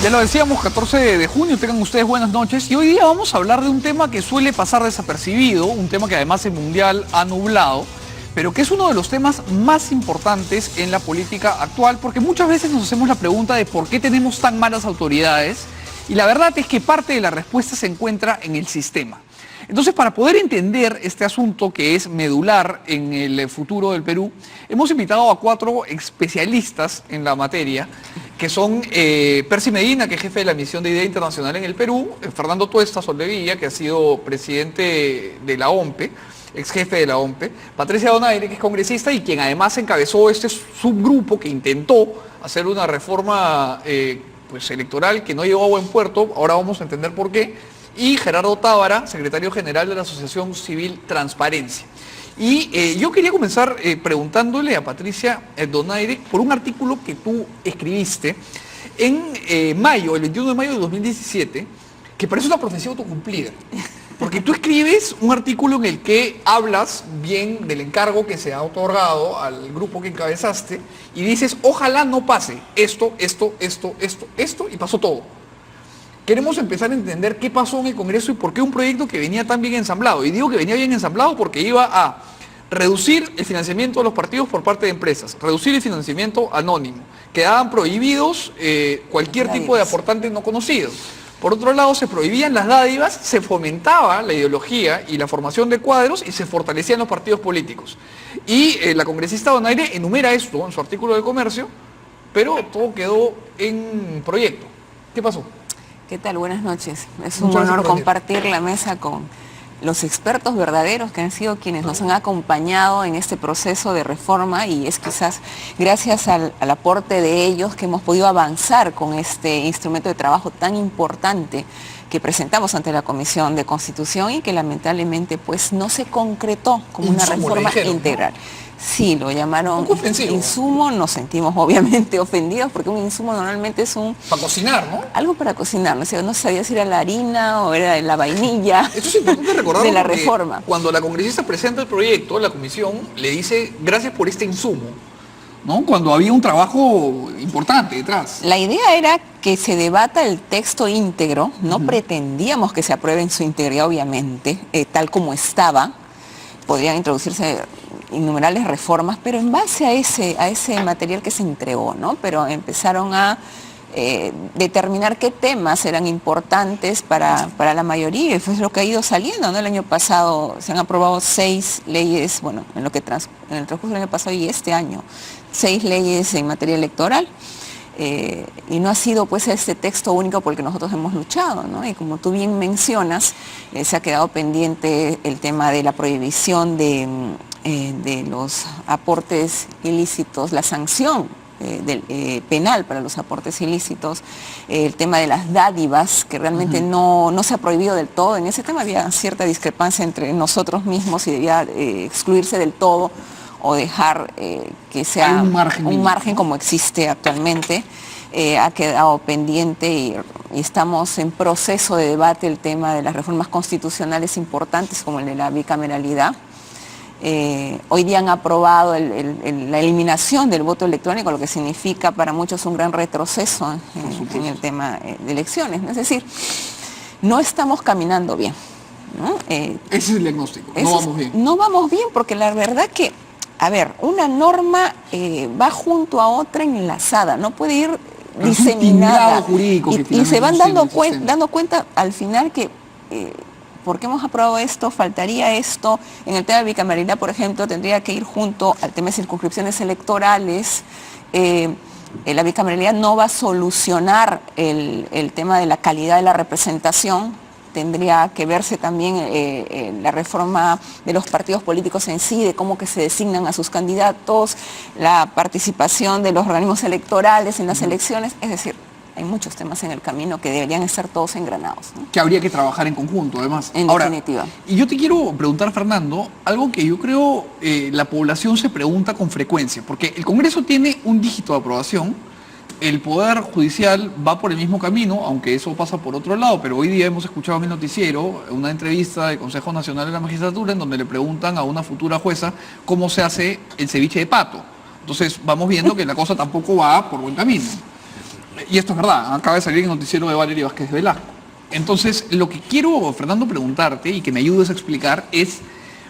Ya lo decíamos, 14 de junio, tengan ustedes buenas noches. Y hoy día vamos a hablar de un tema que suele pasar desapercibido, un tema que además el Mundial ha nublado, pero que es uno de los temas más importantes en la política actual, porque muchas veces nos hacemos la pregunta de por qué tenemos tan malas autoridades, y la verdad es que parte de la respuesta se encuentra en el sistema. Entonces, para poder entender este asunto que es medular en el futuro del Perú, hemos invitado a 4 especialistas en la materia, que son Percy Medina, que es jefe de la misión de Idea Internacional en el Perú, Fernando Tuesta Soldevilla, que ha sido presidente de la OMPE, ex jefe de la OMPE, Patricia Donaire, que es congresista y quien además encabezó este subgrupo que intentó hacer una reforma electoral que no llegó a buen puerto. Ahora vamos a entender por qué. Y Gerardo Tábara, secretario general de la Asociación Civil Transparencia. Y yo quería comenzar preguntándole a Patricia Donaire por un artículo que tú escribiste en mayo, el 21 de mayo de 2017, que parece una profecía autocumplida. Porque tú escribes un artículo en el que hablas bien del encargo que se ha otorgado al grupo que encabezaste y dices, ojalá no pase esto, y pasó todo. Queremos empezar a entender qué pasó en el Congreso y por qué un proyecto que venía tan bien ensamblado. Y digo que venía bien ensamblado porque iba a reducir el financiamiento de los partidos por parte de empresas, reducir el financiamiento anónimo, quedaban prohibidos cualquier tipo de aportante no conocido. Por otro lado, se prohibían las dádivas, se fomentaba la ideología y la formación de cuadros y se fortalecían los partidos políticos. Y la congresista Donaire enumera esto en su artículo de Comercio, pero todo quedó en proyecto. ¿Qué pasó? ¿Qué tal? Buenas noches. Es un honor compartir la mesa con los expertos verdaderos que han sido quienes nos han acompañado en este proceso de reforma, y es quizás gracias al aporte de ellos que hemos podido avanzar con este instrumento de trabajo tan importante que presentamos ante la Comisión de Constitución y que lamentablemente pues no se concretó como una reforma integral. Sí, lo llamaron insumo, nos sentimos obviamente ofendidos porque un insumo normalmente es un... Para cocinar, ¿no? Algo para cocinar, no sé, no sabía si era la harina o era la vainilla. Esto es importante recordar de la reforma. Cuando la congresista presenta el proyecto, la comisión le dice gracias por este insumo, ¿no? Cuando había un trabajo importante detrás. La idea era que se debata el texto íntegro, no pretendíamos que se apruebe en su integridad, obviamente, tal como estaba. Podrían introducirse innumerables reformas, pero en base a ese material que se entregó, ¿no? Pero empezaron a determinar qué temas eran importantes para la mayoría, y eso es lo que ha ido saliendo, ¿no? El año pasado se han aprobado 6 leyes, bueno, en el transcurso del año pasado y este año, 6 leyes en materia electoral. Y no ha sido pues este texto único por el que nosotros hemos luchado, ¿no? Y como tú bien mencionas, se ha quedado pendiente el tema de la prohibición de los aportes ilícitos, la sanción penal para los aportes ilícitos, el tema de las dádivas, que realmente no se ha prohibido del todo. En ese tema había cierta discrepancia entre nosotros mismos y debía excluirse del todo o dejar que sea un margen como existe actualmente. Ha quedado pendiente y estamos en proceso de debate el tema de las reformas constitucionales importantes como el de la bicameralidad. Hoy día han aprobado la eliminación del voto electrónico, lo que significa para muchos un gran retroceso en el tema de elecciones, ¿no? Es decir, no estamos caminando bien, ¿no? Ese es el diagnóstico, no vamos bien. No vamos bien porque la verdad que, a ver, una norma va junto a otra enlazada, no puede ir diseminada. Y se van dando cuenta al final que... ¿por qué hemos aprobado esto? Faltaría esto. En el tema de bicameralidad, por ejemplo, tendría que ir junto al tema de circunscripciones electorales. La bicameralidad no va a solucionar el tema de la calidad de la representación. Tendría que verse también la reforma de los partidos políticos en sí, de cómo que se designan a sus candidatos, la participación de los organismos electorales en las elecciones. Es decir, hay muchos temas en el camino que deberían estar todos engranados, ¿no? Que habría que trabajar en conjunto, además. En definitiva. Y yo te quiero preguntar, Fernando, algo que yo creo la población se pregunta con frecuencia, porque el Congreso tiene un dígito de aprobación, el Poder Judicial va por el mismo camino, aunque eso pasa por otro lado, pero hoy día hemos escuchado en el noticiero una entrevista del Consejo Nacional de la Magistratura en donde le preguntan a una futura jueza cómo se hace el ceviche de pato. Entonces vamos viendo que la cosa tampoco va por buen camino. Y esto es verdad, acaba de salir en el noticiero de Valeria Vázquez de Velasco. Entonces, lo que quiero, Fernando, preguntarte y que me ayudes a explicar es,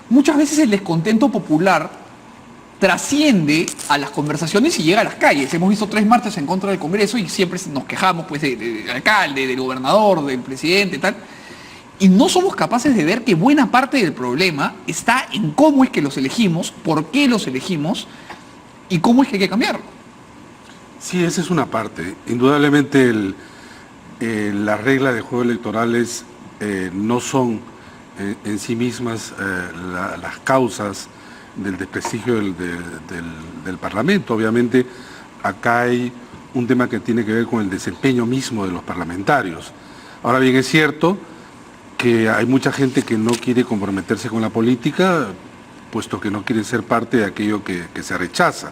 muchas veces el descontento popular trasciende a las conversaciones y llega a las calles. Hemos visto 3 marchas en contra del Congreso y siempre nos quejamos pues, del alcalde, del gobernador, del presidente, tal. Y no somos capaces de ver que buena parte del problema está en cómo es que los elegimos, por qué los elegimos y cómo es que hay que cambiarlo. Sí, esa es una parte. Indudablemente las reglas de juego electorales no son en sí mismas las causas del desprestigio del Parlamento. Obviamente acá hay un tema que tiene que ver con el desempeño mismo de los parlamentarios. Ahora bien, es cierto que hay mucha gente que no quiere comprometerse con la política, puesto que no quiere ser parte de aquello que se rechaza.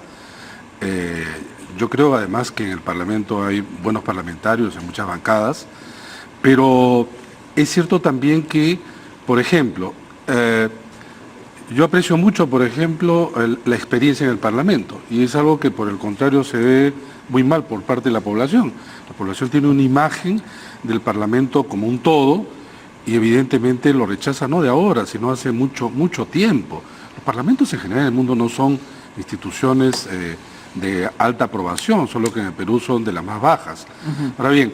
Yo creo además que en el Parlamento hay buenos parlamentarios en muchas bancadas, pero es cierto también que, por ejemplo, yo aprecio mucho, por ejemplo, la experiencia en el Parlamento, y es algo que por el contrario se ve muy mal por parte de la población. La población tiene una imagen del Parlamento como un todo y evidentemente lo rechaza no de ahora, sino hace mucho tiempo. Los parlamentos en general en el mundo no son instituciones de alta aprobación, solo que en el Perú son de las más bajas. Ahora bien,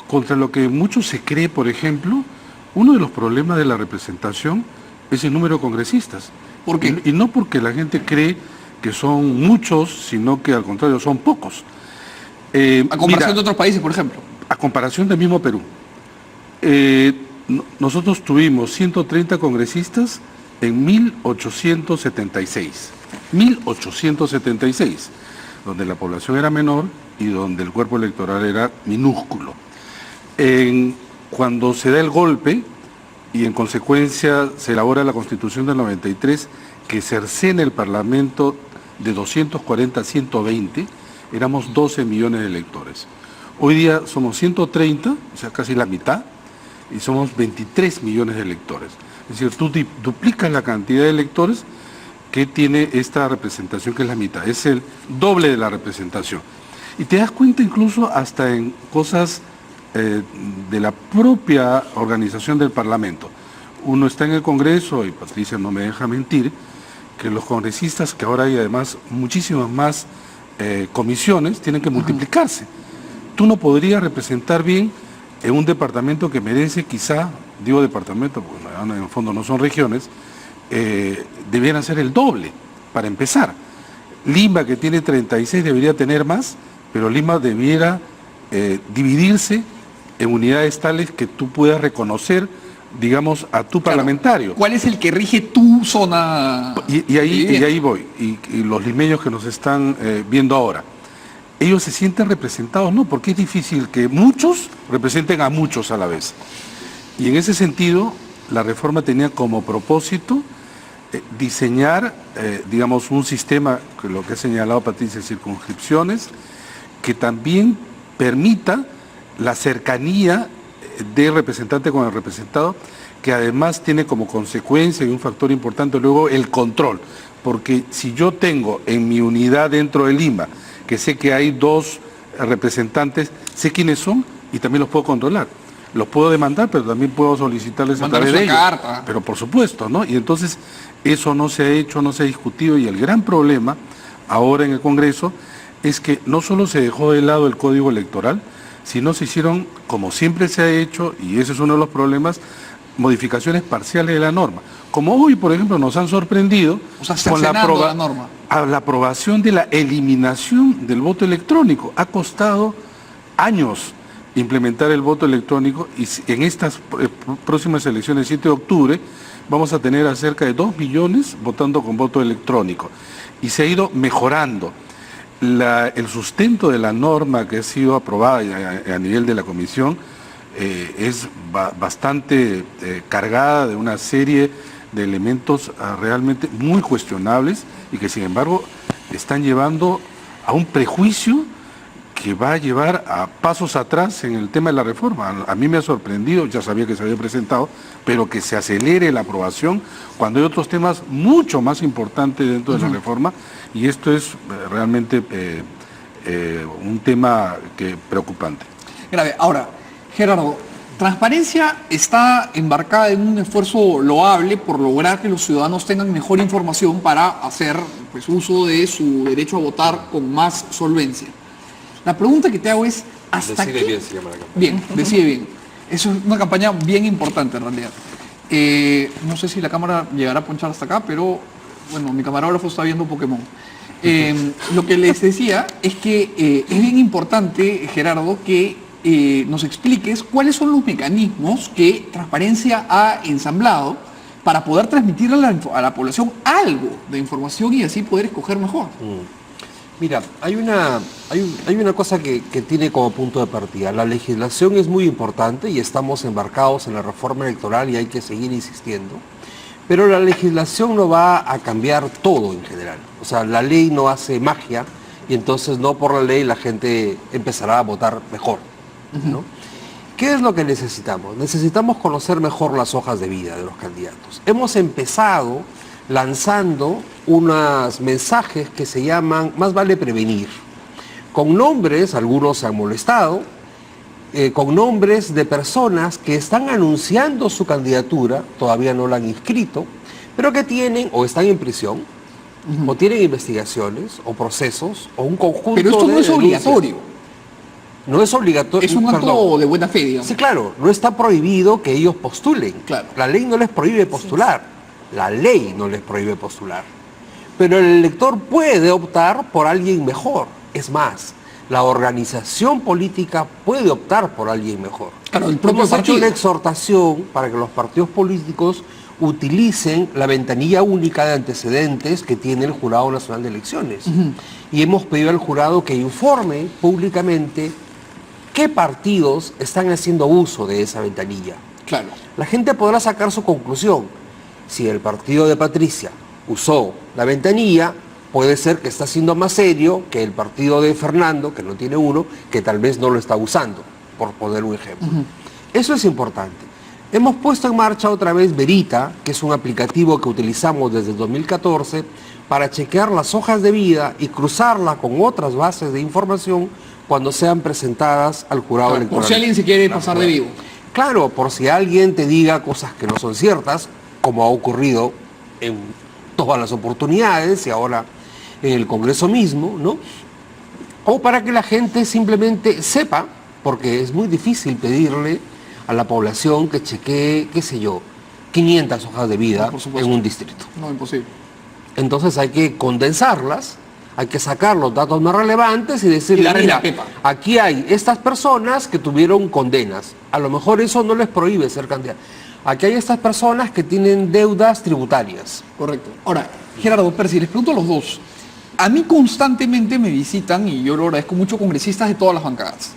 contra lo que mucho se cree, por ejemplo, uno de los problemas de la representación es el número de congresistas. ¿Por qué? Y no porque la gente cree que son muchos, sino que al contrario son pocos. A comparación de otros países, por ejemplo. A comparación del mismo Perú. Nosotros tuvimos 130 congresistas en 1876. 1876, donde la población era menor y donde el cuerpo electoral era minúsculo. Cuando se da el golpe y en consecuencia se elabora la Constitución del 93, que cercena el Parlamento de 240 a 120, éramos 12 millones de electores. Hoy día somos 130, o sea, casi la mitad, y somos 23 millones de electores. Es decir, tú duplicas la cantidad de electores que tiene esta representación, que es la mitad, es el doble de la representación. Y te das cuenta incluso hasta en cosas de la propia organización del Parlamento. Uno está en el Congreso, y Patricia no me deja mentir, que los congresistas, que ahora hay además muchísimas más comisiones, tienen que multiplicarse. Tú no podrías representar bien en un departamento que merece quizá, digo departamento, porque en el fondo no son regiones, debieran ser el doble, para empezar. Lima, que tiene 36, debería tener más, pero Lima debiera dividirse en unidades tales que tú puedas reconocer, digamos, a tu parlamentario. ¿Cuál es el que rige tu zona? Y ahí voy, y los limeños que nos están viendo ahora. Ellos se sienten representados, no, porque es difícil que muchos representen a muchos a la vez. Y en ese sentido, la reforma tenía como propósito diseñar, digamos, un sistema, que lo que ha señalado Patricia, circunscripciones, que también permita la cercanía del representante con el representado, que además tiene como consecuencia y un factor importante luego el control. Porque si yo tengo en mi unidad dentro de Lima, que sé que hay 2 representantes, sé quiénes son y también los puedo controlar. Los puedo demandar, pero también puedo solicitarles a través de ellos. Carta. Pero por supuesto, ¿no? Y entonces eso no se ha hecho, no se ha discutido, y el gran problema ahora en el Congreso es que no solo se dejó de lado el Código Electoral, sino se hicieron, como siempre se ha hecho, y ese es uno de los problemas, modificaciones parciales de la norma. Como hoy, por ejemplo, nos han sorprendido con la norma. La aprobación de la eliminación del voto electrónico. Ha costado años implementar el voto electrónico, y en estas próximas elecciones, 7 de octubre, vamos a tener a cerca de 2 millones votando con voto electrónico. Y se ha ido mejorando. El sustento de la norma que ha sido aprobada a nivel de la Comisión es bastante cargada de una serie de elementos realmente muy cuestionables, y que sin embargo están llevando a un prejuicio que va a llevar a pasos atrás en el tema de la reforma. A mí me ha sorprendido, ya sabía que se había presentado, pero que se acelere la aprobación cuando hay otros temas mucho más importantes dentro de la reforma, y esto es realmente un tema preocupante. Grave. Ahora, Gerardo, transparencia está embarcada en un esfuerzo loable por lograr que los ciudadanos tengan mejor información para hacer pues, uso de su derecho a votar con más solvencia. La pregunta que te hago es, ¿hasta Decide qué? bien se llama la campaña. Bien, decide bien. Eso es una campaña bien importante en realidad. No sé si la cámara llegará a ponchar hasta acá, pero bueno, mi camarógrafo está viendo Pokémon. Lo que les decía es que es bien importante, Gerardo, que nos expliques cuáles son los mecanismos que Transparencia ha ensamblado para poder transmitir a la población algo de información y así poder escoger mejor. Mira, hay una cosa que tiene como punto de partida. La legislación es muy importante y estamos embarcados en la reforma electoral y hay que seguir insistiendo. Pero la legislación no va a cambiar todo en general. O sea, la ley no hace magia y entonces no por la ley la gente empezará a votar mejor, ¿no? ¿Qué es lo que necesitamos? Necesitamos conocer mejor las hojas de vida de los candidatos. Hemos empezado lanzando unos mensajes que se llaman Más vale prevenir. Con nombres, algunos se han molestado, con nombres de personas que están anunciando su candidatura, todavía no la han inscrito, pero que tienen o están en prisión, o tienen investigaciones, o procesos, o un conjunto de Pero esto no es denuncias. obligatorio. No es obligatorio. Es un acto de buena fe, digamos. Sí, claro, no está prohibido que ellos postulen. Claro. La ley no les prohíbe postular. La ley no les prohíbe postular. Pero el elector puede optar por alguien mejor. Es más, la organización política puede optar por alguien mejor. Claro, el propio Hemos hecho partido. una exhortación para que los partidos políticos utilicen la ventanilla única de antecedentes que tiene el Jurado Nacional de Elecciones. Y hemos pedido al jurado que informe públicamente qué partidos están haciendo uso de esa ventanilla. Claro. La gente podrá sacar su conclusión. Si el partido de Patricia usó la ventanilla, puede ser que está siendo más serio que el partido de Fernando, que no tiene uno, que tal vez no lo está usando, por poner un ejemplo. Eso es importante. Hemos puesto en marcha otra vez Verita, que es un aplicativo que utilizamos desde el 2014 para chequear las hojas de vida y cruzarla con otras bases de información cuando sean presentadas al jurado Claro, electoral. por si alguien se quiere pasar de vivo. Claro, por si alguien te diga cosas que no son ciertas, como ha ocurrido en todas las oportunidades y ahora en el Congreso mismo, ¿no? O para que la gente simplemente sepa, porque es muy difícil pedirle a la población que chequee, qué sé yo, 500 hojas de vida Por supuesto. en un distrito. No, imposible. Entonces hay que condensarlas, hay que sacar los datos más relevantes y decirle, Y darle mira, la pepa. aquí hay estas personas que tuvieron condenas. A lo mejor eso no les prohíbe ser candidato. Aquí hay estas personas que tienen deudas tributarias. Correcto. Ahora, Gerardo Percy, les pregunto a los dos. A mí constantemente me visitan, y yo lo agradezco mucho, congresistas de todas las bancadas.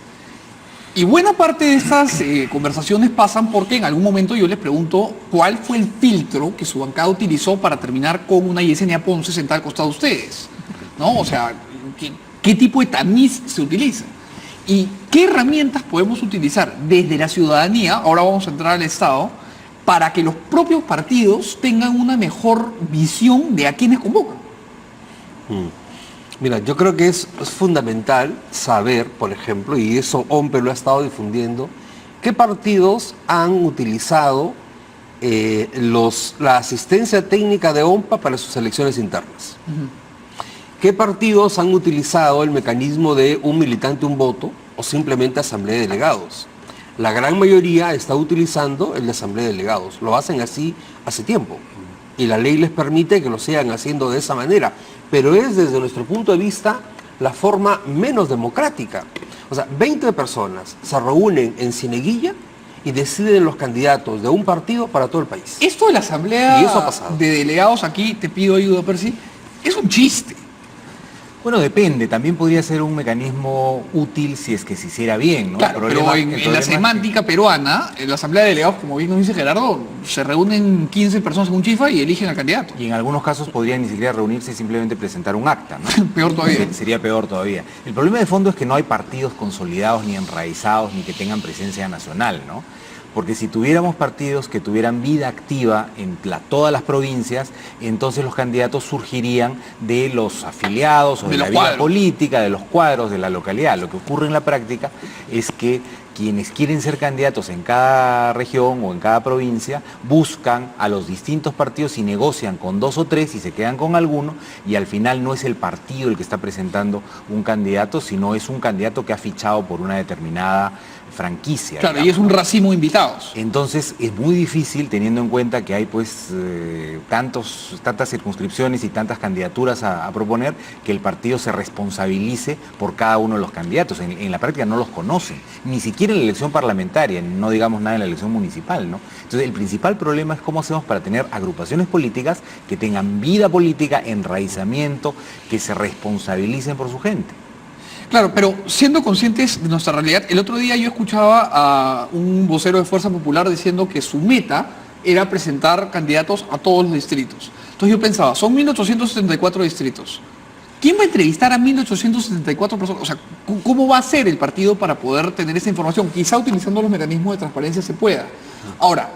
Y buena parte de estas conversaciones pasan porque en algún momento yo les pregunto cuál fue el filtro que su bancada utilizó para terminar con una Yesenia Ponce sentada al costado de ustedes, ¿no? O sea, ¿qué tipo de tamiz se utiliza? ¿Y qué herramientas podemos utilizar desde la ciudadanía, ahora vamos a entrar al Estado, para que los propios partidos tengan una mejor visión de a quienes convocan? Mira, yo creo que es fundamental saber, por ejemplo, y eso OMPE lo ha estado difundiendo, qué partidos han utilizado la asistencia técnica de OMPA para sus elecciones internas. ¿Qué partidos han utilizado el mecanismo de un militante, un voto o simplemente asamblea de delegados? La gran mayoría está utilizando el de asamblea de delegados. Lo hacen así hace tiempo. Y la ley les permite que lo sigan haciendo de esa manera. Pero es desde nuestro punto de vista la forma menos democrática. O sea, 20 personas se reúnen en Cieneguilla y deciden los candidatos de un partido para todo el país. Esto de la asamblea Y eso ha pasado. de delegados aquí, te pido ayuda, Percy, es un chiste. Bueno, depende. También podría ser un mecanismo útil si es que se hiciera bien, ¿no? Claro, pero en la semántica peruana, en la asamblea de delegados, como bien nos dice Gerardo, se reúnen 15 personas en un chifa y eligen al candidato. Y en algunos casos podrían ni siquiera reunirse y simplemente presentar un acta, ¿no? Peor todavía. Sería peor todavía. El problema de fondo es que no hay partidos consolidados ni enraizados ni que tengan presencia nacional, ¿no? porque si tuviéramos partidos que tuvieran vida activa en todas las provincias, entonces los candidatos surgirían de los afiliados o de la vida política, de los cuadros de la localidad. Lo que ocurre en la práctica es que quienes quieren ser candidatos en cada región o en cada provincia buscan a los distintos partidos y negocian con 2 o 3 y se quedan con alguno, y al final no es el partido el que está presentando un candidato, sino es un candidato que ha fichado por una determinada franquicia. Claro, digamos, y es un ¿no? racimo de invitados. Entonces es muy difícil, teniendo en cuenta que hay pues tantas circunscripciones y tantas candidaturas a proponer, que el partido se responsabilice por cada uno de los candidatos. En la práctica no los conocen, ni siquiera en la elección parlamentaria, no digamos nada en la elección municipal, ¿no? Entonces el principal problema es cómo hacemos para tener agrupaciones políticas que tengan vida política, enraizamiento, que se responsabilicen por su gente. Claro, pero siendo conscientes de nuestra realidad, el otro día yo escuchaba a un vocero de Fuerza Popular diciendo que su meta era presentar candidatos a todos los distritos. Entonces yo pensaba, son 1.874 distritos. ¿Quién va a entrevistar a 1.874 personas? O sea, ¿cómo va a ser el partido para poder tener esa información? Quizá utilizando los mecanismos de transparencia se pueda. Ahora,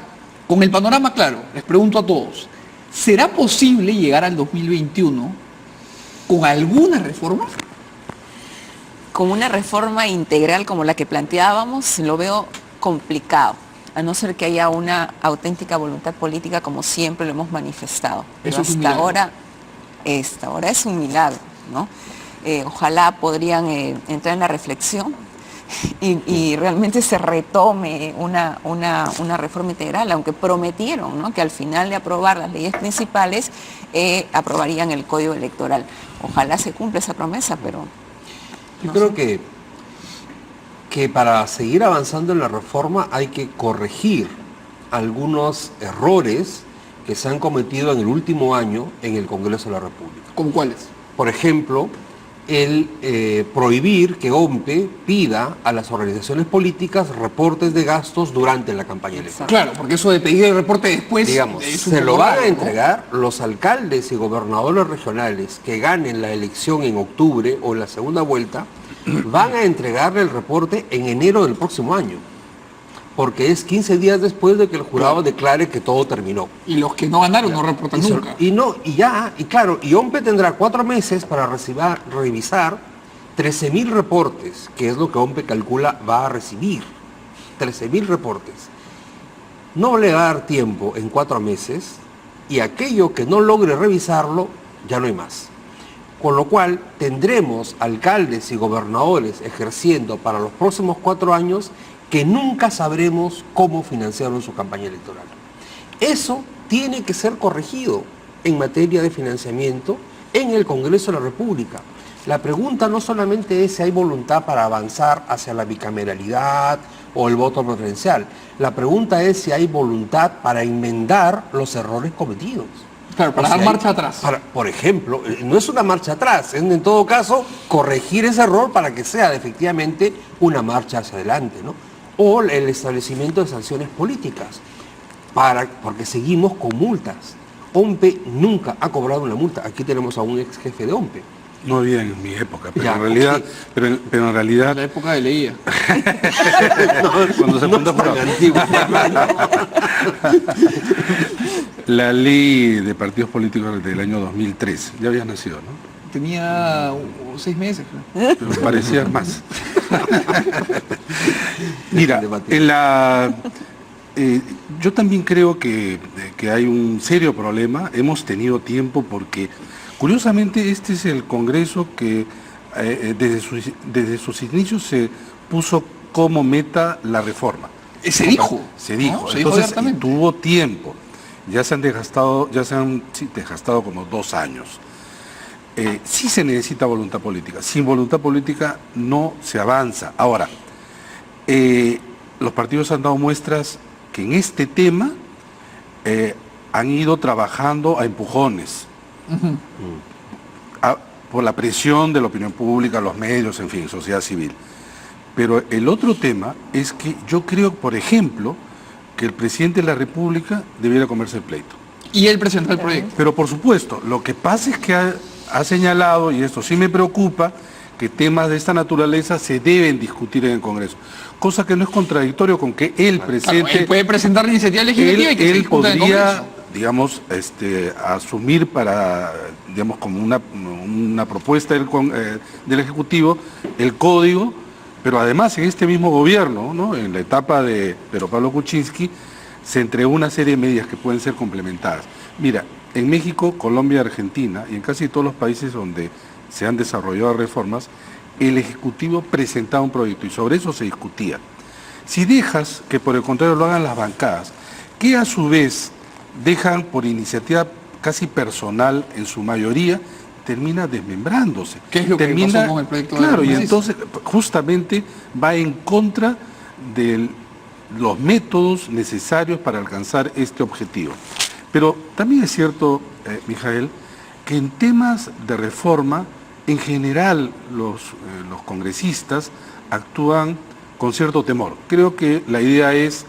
con el panorama claro, les pregunto a todos, ¿será posible llegar al 2021 con alguna reforma? Con una reforma integral como la que planteábamos, lo veo complicado, a no ser que haya una auténtica voluntad política como siempre lo hemos manifestado. Pero Eso es un hasta milagro. ahora es un milagro, ¿no? Ojalá podrían entrar en la reflexión y realmente se retome una reforma integral, aunque prometieron, ¿no?, que al final de aprobar las leyes principales aprobarían el Código Electoral. Ojalá se cumpla esa promesa, pero... Yo creo que para seguir avanzando en la reforma hay que corregir algunos errores que se han cometido en el último año en el Congreso de la República. ¿Con cuáles? Por ejemplo, el prohibir que OMPE pida a las organizaciones políticas reportes de gastos durante la campaña electoral. Claro, porque eso de pedir el reporte después... Digamos, es un se lo poco van a raro, ¿no? entregar los alcaldes y gobernadores regionales que ganen la elección en octubre o en la segunda vuelta, van a entregarle el reporte en enero del próximo año, porque es 15 días después de que el jurado declare que todo terminó. Y los que no ganaron no reportan nunca. Y OMPE tendrá 4 meses para revisar 13.000 reportes, que es lo que OMPE calcula va a recibir. 13.000 reportes. No le va a dar tiempo en 4 meses, y aquello que no logre revisarlo, ya no hay más. Con lo cual tendremos alcaldes y gobernadores ejerciendo para los próximos 4 años que nunca sabremos cómo financiaron su campaña electoral. Eso tiene que ser corregido en materia de financiamiento en el Congreso de la República. La pregunta no solamente es si hay voluntad para avanzar hacia la bicameralidad o el voto preferencial. La pregunta es si hay voluntad para enmendar los errores cometidos. Claro, para dar marcha atrás. Por ejemplo, no es una marcha atrás, es en todo caso corregir ese error para que sea efectivamente una marcha hacia adelante, ¿no? O el establecimiento de sanciones políticas, porque seguimos con multas. OMPE nunca ha cobrado una multa. Aquí tenemos a un ex jefe de OMPE. No había en mi época, pero Ya, en realidad, ok. pero en En realidad, la época de Leía. cuando se apuntó por tan antiguo. la ley de partidos políticos del año 2003, ya habías nacido, ¿no? Tenía 6 meses. Creo. Pero parecía más. Mira, Debate. yo también creo que hay un serio problema. Hemos tenido tiempo porque, curiosamente, este es el Congreso que desde sus inicios se puso como meta la reforma. Se dijo. Se dijo. ¿no? Se dijo Entonces, abiertamente. tuvo tiempo. Ya se han desgastado como 2 años. Sí se necesita voluntad política. Sin voluntad política no se avanza. Ahora, los partidos han dado muestras que en este tema han ido trabajando a empujones. Por la presión de la opinión pública, los medios, en fin, sociedad civil. Pero el otro tema es que yo creo, por ejemplo, que el presidente de la República debiera comerse el pleito. Y él presentó el proyecto. Pero por supuesto, lo que pasa es que ha señalado, y esto sí me preocupa, que temas de esta naturaleza se deben discutir en el Congreso. Cosa que no es contradictorio con que él presente... Claro, él puede presentar la iniciativa legislativa y que se él discuta en el podría, Congreso. digamos, asumir como una propuesta del Ejecutivo el código, pero además en este mismo gobierno, ¿no? En la etapa de Pedro Pablo Kuczynski, se entregó una serie de medidas que pueden ser complementadas. Mira, en México, Colombia, Argentina y en casi todos los países donde se han desarrollado reformas, el Ejecutivo presentaba un proyecto y sobre eso se discutía. Si dejas que por el contrario lo hagan las bancadas, que a su vez dejan por iniciativa casi personal en su mayoría, termina desmembrándose. ¿Qué es lo que pasó con el proyecto de Claro, y Alfonso? entonces justamente va en contra de los métodos necesarios para alcanzar este objetivo. Pero también es cierto, Mijael, que en temas de reforma, en general los congresistas actúan con cierto temor. Creo que la idea es,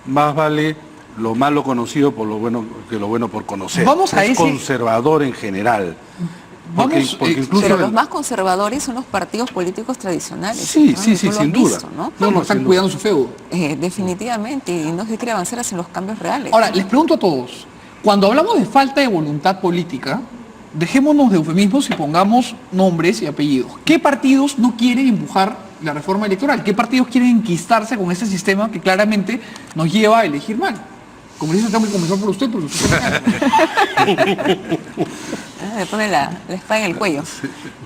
más vale lo malo conocido por lo bueno que lo bueno por conocer. Vamos a es ese- conservador en general. Vamos, incluso Pero el- los más conservadores son los partidos políticos tradicionales. Sí, ¿no? sí, Y sí, tú lo has sin duda. visto, ¿no? No, están sin cuidando su feudo. Definitivamente, y no se quiere avanzar hacia los cambios reales. Ahora, les pregunto a todos, cuando hablamos de falta de voluntad política, dejémonos de eufemismos y pongamos nombres y apellidos. ¿Qué partidos no quieren empujar la reforma electoral? ¿Qué partidos quieren enquistarse con este sistema que claramente nos lleva a elegir mal? Congresista, tengo que comenzar por usted, porque usted Me pone la espada en el cuello.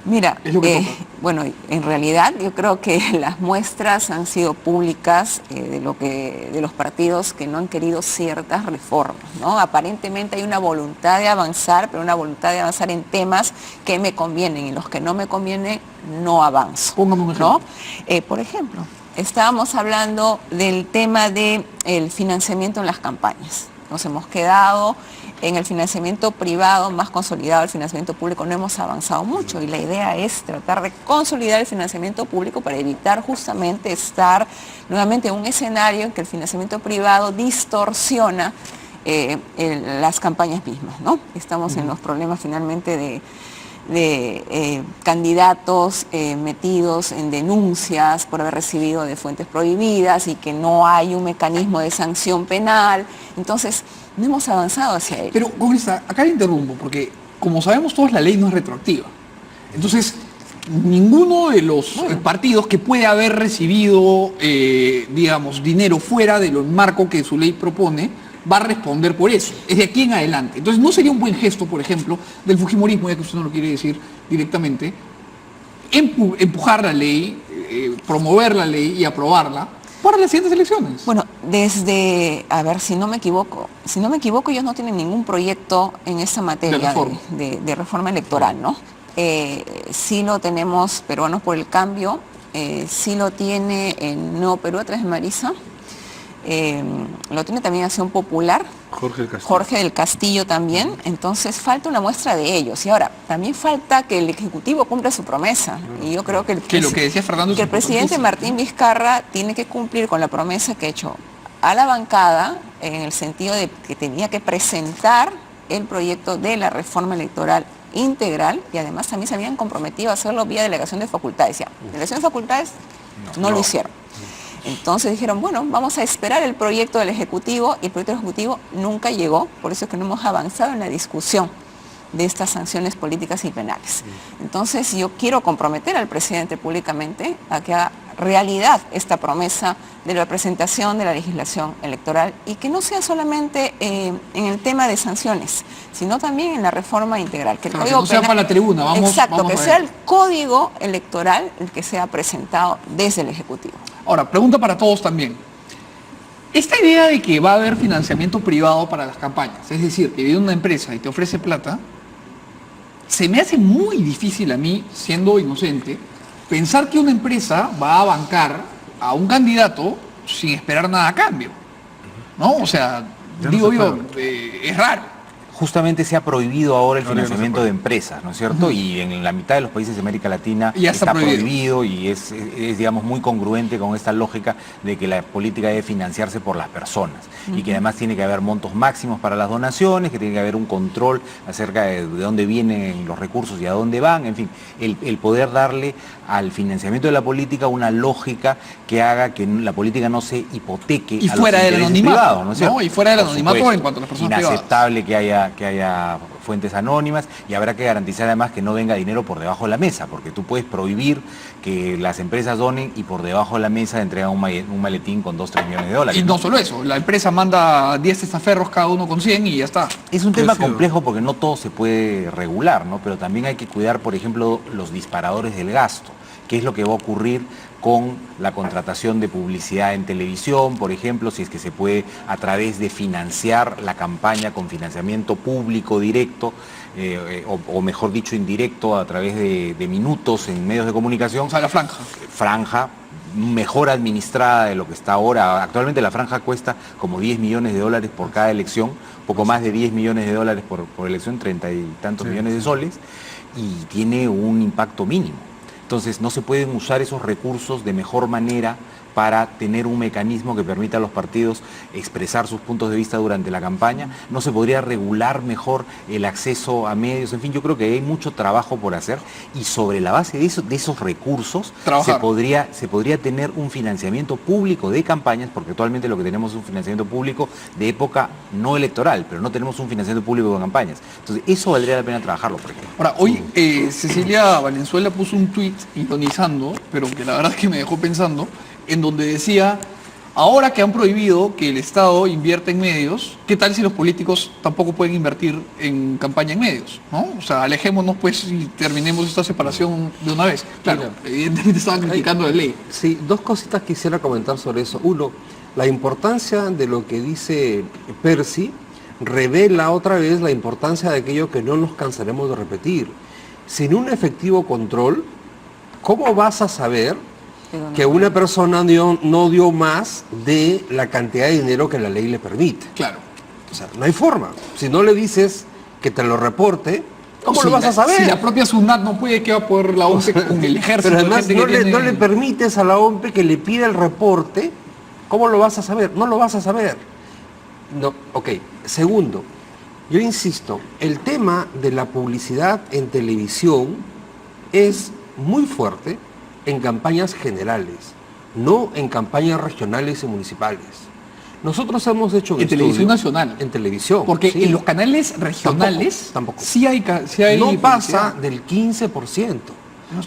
Mira, Es lo que toca. bueno, en realidad yo creo que las muestras han sido públicas de los partidos que no han querido ciertas reformas, ¿no? Aparentemente hay una voluntad de avanzar, pero una voluntad de avanzar en temas que me convienen y los que no me convienen no avanzo. Póngame un ejemplo. ¿No? Por ejemplo, estábamos hablando del tema del financiamiento en las campañas. Nos hemos quedado en el financiamiento privado más consolidado, el financiamiento público no hemos avanzado mucho y la idea es tratar de consolidar el financiamiento público para evitar justamente estar nuevamente en un escenario en que el financiamiento privado distorsiona las campañas mismas, ¿no? Estamos en los problemas finalmente de candidatos metidos en denuncias por haber recibido de fuentes prohibidas y que no hay un mecanismo de sanción penal. Entonces, no hemos avanzado hacia ello. Pero, congresista, acá le interrumpo, porque como sabemos todos, la ley no es retroactiva. Entonces, ninguno de los partidos que puede haber recibido, digamos, dinero fuera de lo marco que su ley propone, va a responder por eso. Es de aquí en adelante. Entonces, no sería un buen gesto, por ejemplo, del fujimorismo, ya que usted no lo quiere decir directamente, empujar la ley, promover la ley y aprobarla para las siguientes elecciones. Bueno, a ver, si no me equivoco, ellos no tienen ningún proyecto en esta materia de reforma electoral, ¿no? Sí lo tenemos Peruanos por el Cambio, sí lo tiene el Nuevo Perú a través de Marisa, lo tiene también Acción Popular, Jorge del Castillo también, entonces falta una muestra de ellos. Y ahora, también falta que el Ejecutivo cumpla su promesa. Y yo creo que lo que decía Fernando es el presidente Martín Vizcarra tiene que cumplir con la promesa que ha hecho a la bancada, en el sentido de que tenía que presentar el proyecto de la reforma electoral integral, y además también se habían comprometido a hacerlo vía delegación de facultades. Ya, delegación de facultades no lo hicieron. Entonces dijeron, bueno, vamos a esperar el proyecto del Ejecutivo, y el proyecto del Ejecutivo nunca llegó, por eso es que no hemos avanzado en la discusión de estas sanciones políticas y penales. Entonces yo quiero comprometer al presidente públicamente a que haga realidad esta promesa de la presentación de la legislación electoral y que no sea solamente en el tema de sanciones, sino también en la reforma integral. Que el Claro, que no sea para la tribuna, vamos que a sea ver. el código electoral el que sea presentado desde el Ejecutivo. Ahora, pregunta para todos también. Esta idea de que va a haber financiamiento privado para las campañas, es decir, que viene una empresa y te ofrece plata, se me hace muy difícil a mí, siendo inocente, pensar que una empresa va a bancar a un candidato sin esperar nada a cambio. ¿No? O sea, Ya digo no se yo, es raro. justamente se ha prohibido ahora el Ahora ya no se financiamiento puede. de empresas, ¿no es cierto? Y en la mitad de los países de América Latina Ya está prohibido y es, digamos, muy congruente con esta lógica de que la política debe financiarse por las personas y que además tiene que haber montos máximos para las donaciones, que tiene que haber un control acerca de dónde vienen los recursos y a dónde van, en fin, el poder darle al financiamiento de la política una lógica que haga que la política no se hipoteque Y a fuera los del intereses anonimato, privados, ¿no es cierto? ¿no? Y fuera del Por anonimato supuesto. en cuanto a las personas privadas. Inaceptable que haya fuentes anónimas y habrá que garantizar además que no venga dinero por debajo de la mesa, porque tú puedes prohibir que las empresas donen y por debajo de la mesa entregan un maletín con 2-3 millones de dólares. Y no solo eso, la empresa manda 10 testaferros cada uno con 100 y ya está. Es un tema Ha sido. complejo porque no todo se puede regular, ¿no? Pero también hay que cuidar, por ejemplo, los disparadores del gasto, qué es lo que va a ocurrir con la contratación de publicidad en televisión, por ejemplo, si es que se puede a través de financiar la campaña con financiamiento público directo, o mejor dicho indirecto, a través de minutos en medios de comunicación. O sea, la franja. Franja mejor administrada de lo que está ahora. Actualmente la franja cuesta como 10 millones de dólares por cada elección, poco más de 10 millones de dólares por elección, 30 y tantos millones de soles, y tiene un impacto mínimo. Entonces no se pueden usar esos recursos de mejor manera para tener un mecanismo que permita a los partidos expresar sus puntos de vista durante la campaña. No se podría regular mejor el acceso a medios. En fin, yo creo que hay mucho trabajo por hacer y sobre la base de esos recursos se podría tener un financiamiento público de campañas, porque actualmente lo que tenemos es un financiamiento público de época no electoral, pero no tenemos un financiamiento público de campañas. Entonces eso valdría la pena trabajarlo, por ejemplo. Ahora, hoy Cecilia Valenzuela puso un tuit ironizando, pero que la verdad es que me dejó pensando, en donde decía, ahora que han prohibido que el Estado invierta en medios, ¿qué tal si los políticos tampoco pueden invertir en campaña en medios? ¿No? O sea, alejémonos pues y terminemos esta separación de una vez. Claro, Mira, evidentemente estaban criticando la ley. Sí, dos cositas quisiera comentar sobre eso. Uno, la importancia de lo que dice Percy revela otra vez la importancia de aquello que no nos cansaremos de repetir. Sin un efectivo control, ¿cómo vas a saber que una persona no dio más de la cantidad de dinero que la ley le permite? Claro. O sea, no hay forma. Si no le dices que te lo reporte, ¿cómo Si lo vas a saber? Si la propia SUNAT no puede, ¿qué va a poder la ONCE con el ejército? Pero de además gente que no tiene- le permites a la OMP que le pida el reporte, ¿cómo lo vas a saber? No lo vas a saber. No, ok. Segundo, yo insisto, el tema de la publicidad en televisión es muy fuerte en campañas generales, no en campañas regionales y municipales. Nosotros hemos hecho un En televisión estudio- nacional. En televisión. Porque sí. en los canales regionales Tampoco. sí hay No publicidad. pasa del 15%.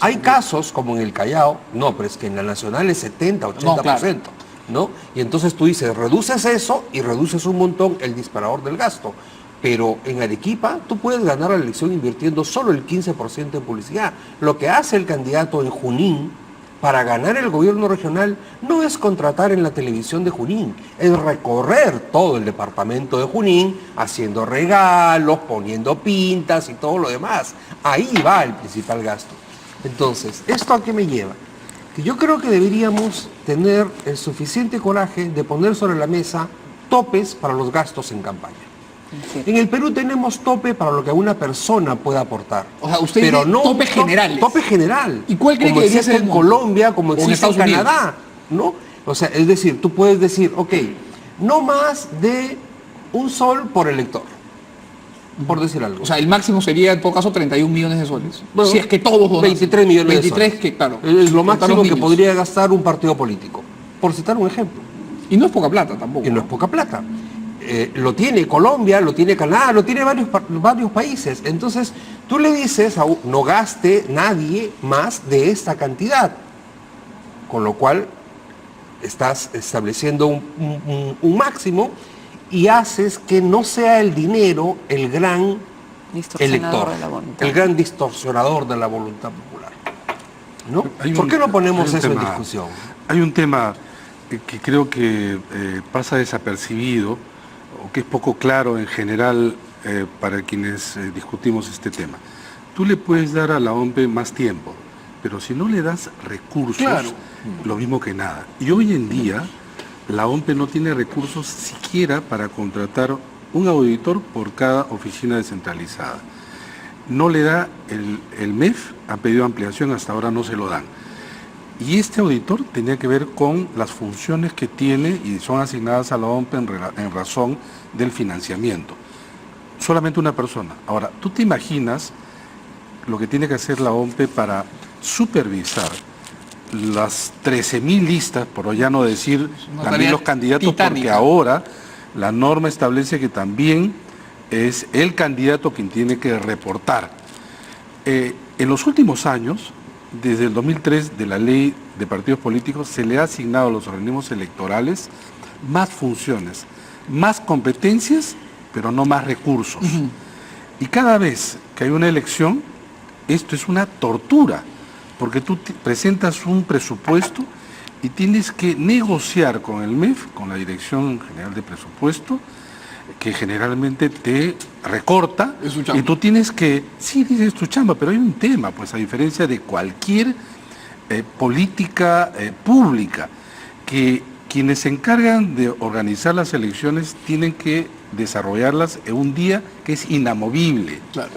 Hay casos como en el Callao, no, pero es que en la nacional es 70, 80%, ¿no? Y entonces tú dices, reduces eso y reduces un montón el disparador del gasto. Pero en Arequipa tú puedes ganar la elección invirtiendo solo el 15% en publicidad. Lo que hace el candidato en Junín para ganar el gobierno regional no es contratar en la televisión de Junín, es recorrer todo el departamento de Junín haciendo regalos, poniendo pintas y todo lo demás. Ahí va el principal gasto. Entonces, ¿esto a qué me lleva? Que yo creo que deberíamos tener el suficiente coraje de poner sobre la mesa topes para los gastos en campaña. En el Perú tenemos tope para lo que una persona pueda aportar. O sea, usted pero dice no topes generales. Tope general. ¿Y cuál cree como que debería existe ser el en monto? Colombia, como O en existe en Estados Unidos. Canadá, ¿no? O sea, es decir, tú puedes decir, ok, no más de $1 por elector, por decir algo. O sea, el máximo sería en todo caso 31 millones de soles. Bueno, si es que todos donan. 23 millones 23 de soles. que, claro. Es lo contar máximo los que niños. podría gastar un partido político, por citar un ejemplo. Y no es poca plata tampoco. Y no es poca plata. Lo tiene Colombia, lo tiene Canadá, lo tiene varios países. Entonces, tú le dices, no gaste nadie más de esta cantidad. Con lo cual, estás estableciendo un máximo y haces que no sea el dinero el gran Distorsionador elector, de la voluntad. el gran distorsionador de la voluntad popular. ¿No? Hay ¿Por un- qué no ponemos hay un eso en tema- discusión? Hay un tema que creo que pasa desapercibido o que es poco claro en general para quienes discutimos este tema. Tú le puedes dar a la OMP más tiempo, pero si no le das recursos, Claro. lo mismo que nada. Y hoy en día la OMP no tiene recursos siquiera para contratar un auditor por cada oficina descentralizada. No le da el MEF, ha pedido ampliación, hasta ahora no se lo dan. Y este auditor tenía que ver con las funciones que tiene y son asignadas a la OMPE en razón del financiamiento. Solamente una persona. Ahora, ¿tú te imaginas lo que tiene que hacer la OMPE para supervisar las 13.000 listas, por ya no decir también los candidatos, titánica. Porque ahora la norma establece que también es el candidato quien tiene que reportar? En los últimos años, desde el 2003 de la ley de partidos políticos, se le ha asignado a los organismos electorales más funciones, más competencias, pero no más recursos. Y cada vez que hay una elección, esto es una tortura, porque tú presentas un presupuesto y tienes que negociar con el MEF, con la Dirección General de Presupuesto, que generalmente te recorta, Es su chamba. y tú tienes que, sí, dices tu chamba, pero hay un tema, pues a diferencia de cualquier política pública, que quienes se encargan de organizar las elecciones tienen que desarrollarlas en un día que es inamovible. Claro.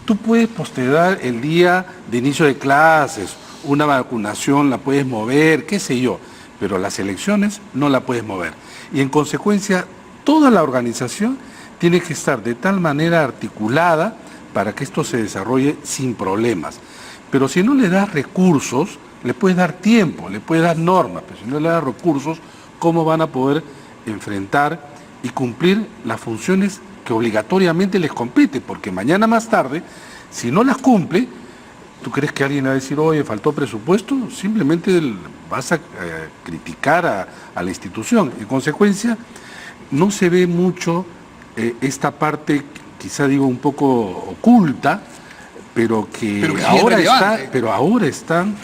Tú puedes postergar el día de inicio de clases, una vacunación la puedes mover, qué sé yo, pero las elecciones no la puedes mover. Y en consecuencia, toda la organización tiene que estar de tal manera articulada para que esto se desarrolle sin problemas. Pero si no le das recursos, le puedes dar tiempo, le puedes dar normas, pero si no le das recursos, ¿cómo van a poder enfrentar y cumplir las funciones que obligatoriamente les compete? Porque mañana más tarde, si no las cumple, ¿tú crees que alguien va a decir, oye, faltó presupuesto? Simplemente vas a criticar a la institución. En consecuencia, no se ve mucho esta parte, quizá digo un poco oculta, pero que Pero que sí es ahora relevante. pero ahora están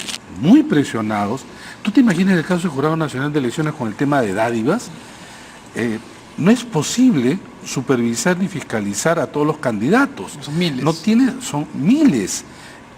muy presionados. ¿Tú te imaginas el caso del Jurado Nacional de Elecciones con el tema de dádivas? No es posible supervisar ni fiscalizar a todos los candidatos. Son miles. No tiene, son miles.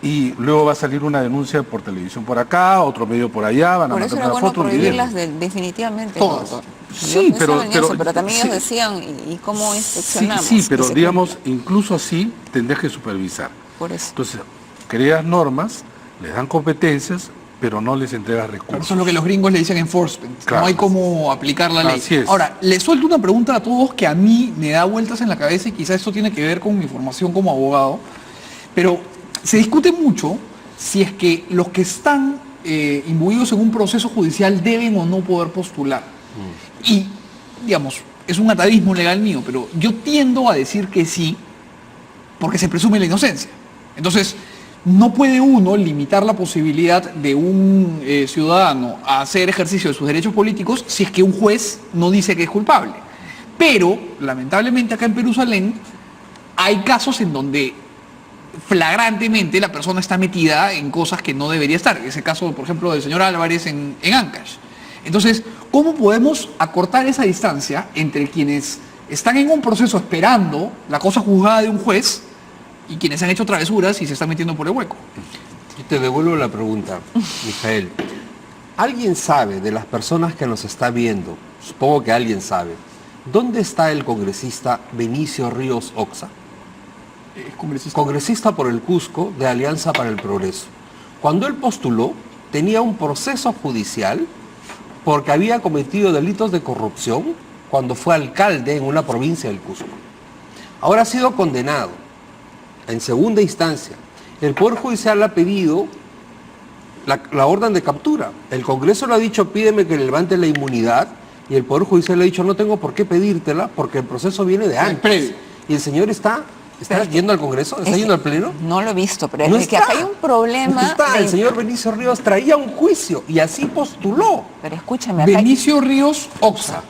Y luego va a salir una denuncia por televisión por acá, otro medio por allá, van a Por eso mandar era una bueno foto, un video. prohibirlas definitivamente. Todas. doctor. Sí, Yo pensaba en pero- eso, pero también sí. ellos decían, ¿y cómo Sí, inspeccionamos? sí, que pero se digamos, cumpla? incluso así tendrías que supervisar. Por eso. Entonces, creas normas, les dan competencias, pero no les entregas Claro, recursos. eso es lo que los gringos le dicen enforcement. Claro. No hay cómo aplicar la ley. Así es. Ahora, les suelto una pregunta a todos que a mí me da vueltas en la cabeza y quizás esto tiene que ver con mi formación como abogado, pero se discute mucho si es que los que están imbuidos en un proceso judicial deben o no poder postular. Y, digamos, es un atavismo legal mío, pero yo tiendo a decir que sí, porque se presume la inocencia. Entonces, no puede uno limitar la posibilidad de un ciudadano a hacer ejercicio de sus derechos políticos si es que un juez no dice que es culpable. Pero, lamentablemente, acá en Perusalén hay casos en donde flagrantemente la persona está metida en cosas que no debería estar. Ese caso, por ejemplo, del señor Álvarez en Ancash. Entonces, ¿cómo podemos acortar esa distancia entre quienes están en un proceso esperando la cosa juzgada de un juez y quienes han hecho travesuras y se están metiendo por el hueco? Yo te devuelvo la pregunta, Mijael. ¿Alguien sabe de las personas que nos está viendo? Supongo que alguien sabe. ¿Dónde está el congresista Benicio Ríos Oxa? Congresista por el Cusco de Alianza para el Progreso. Cuando él postuló, tenía un proceso judicial porque había cometido delitos de corrupción cuando fue alcalde en una provincia del Cusco. Ahora ha sido condenado en segunda instancia. El Poder Judicial ha pedido la orden de captura. El Congreso le ha dicho, pídeme que le levante la inmunidad, y el Poder Judicial le ha dicho, no tengo por qué pedírtela porque el proceso viene de antes. previo. Y el señor está yendo al Congreso, está yendo al Pleno. No lo he visto, pero No es que está. acá hay un problema. No está. de- El señor Benicio Ríos traía un juicio y así postuló. Pero escúchame, acá hay- Benicio Ríos Oxa.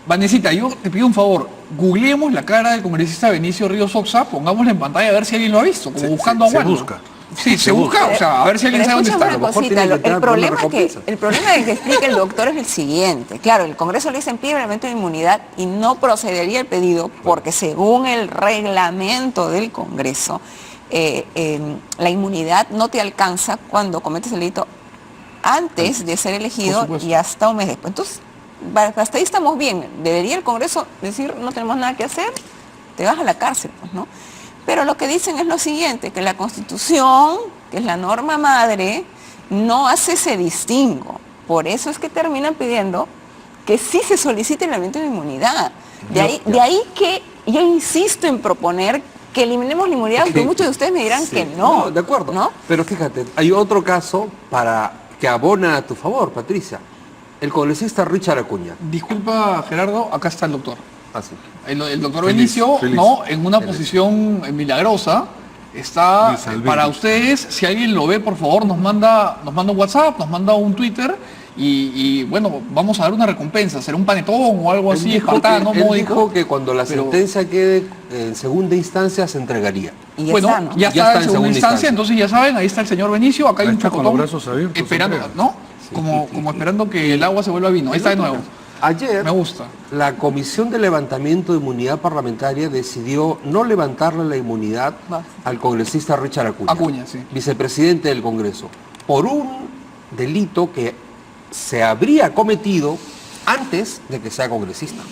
Vanesita, yo te pido un favor, googleemos la cara del congresista Benicio Ríos Oxa, pongámosla en pantalla a ver si alguien lo ha visto, como buscando a se Wanda. busca. Sí, se busca, o sea, a ver si alguien Pero sabe dónde escúchame está. A lo una mejor cosita, tiene que entrar por una recompensa. el problema que explica el doctor es el siguiente. Claro, el Congreso le dicen pide el elemento de inmunidad y no procedería el pedido porque según el reglamento del Congreso, la inmunidad no te alcanza cuando cometes el delito antes de ser elegido supuesto. y hasta un mes después. Entonces, hasta ahí estamos bien. ¿Debería el Congreso decir no tenemos nada que hacer? te vas a la cárcel, pues, ¿no? Pero lo que dicen es lo siguiente, que la Constitución, que es la norma madre, no hace ese distingo. Por eso es que terminan pidiendo que sí se solicite el aumento de inmunidad. De ahí que yo insisto en proponer que eliminemos la inmunidad, aunque muchos de ustedes me dirán que no. De acuerdo. ¿No? Pero fíjate, hay otro caso que abona a tu favor, Patricia. El congresista Richard Acuña. Disculpa, Gerardo, acá está el doctor. Así. El doctor Benicio, ¿no? En una posición milagrosa, está para ustedes. Si alguien lo ve, por favor, nos manda un WhatsApp, nos manda un Twitter y bueno, vamos a dar una recompensa. Será un panetón o algo así, espartano, él módico. dijo que cuando la sentencia quede en segunda instancia se entregaría. Y ya Bueno, está, ¿no? ya está en segunda instancia, entonces ya saben, ahí está el señor Benicio, acá hay Ahí un está con chocotón los brazos abiertos, esperando, creo. ¿no? Como esperando que el agua se vuelva vino. Ahí está de nuevo. Ayer, Me gusta. la Comisión de Levantamiento de Inmunidad Parlamentaria decidió no levantarle la inmunidad al congresista Richard Acuña. Acuña, sí. Vicepresidente del Congreso, por un delito que se habría cometido antes de que sea congresista.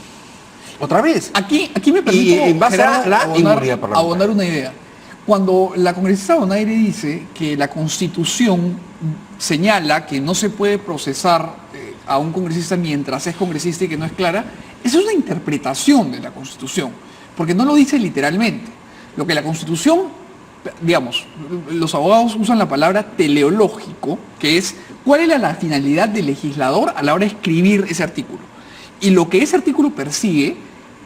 Otra vez. Aquí me permito, Y en base a Gerardo, la inmunidad parlamentaria. abonar una idea. Cuando la congresista Donaire dice que la Constitución señala que no se puede procesar a un congresista mientras es congresista y que no es clara, esa es una interpretación de la Constitución, porque no lo dice literalmente. Lo que la Constitución, digamos, los abogados usan la palabra teleológico, que es cuál era la finalidad del legislador a la hora de escribir ese artículo. Y lo que ese artículo persigue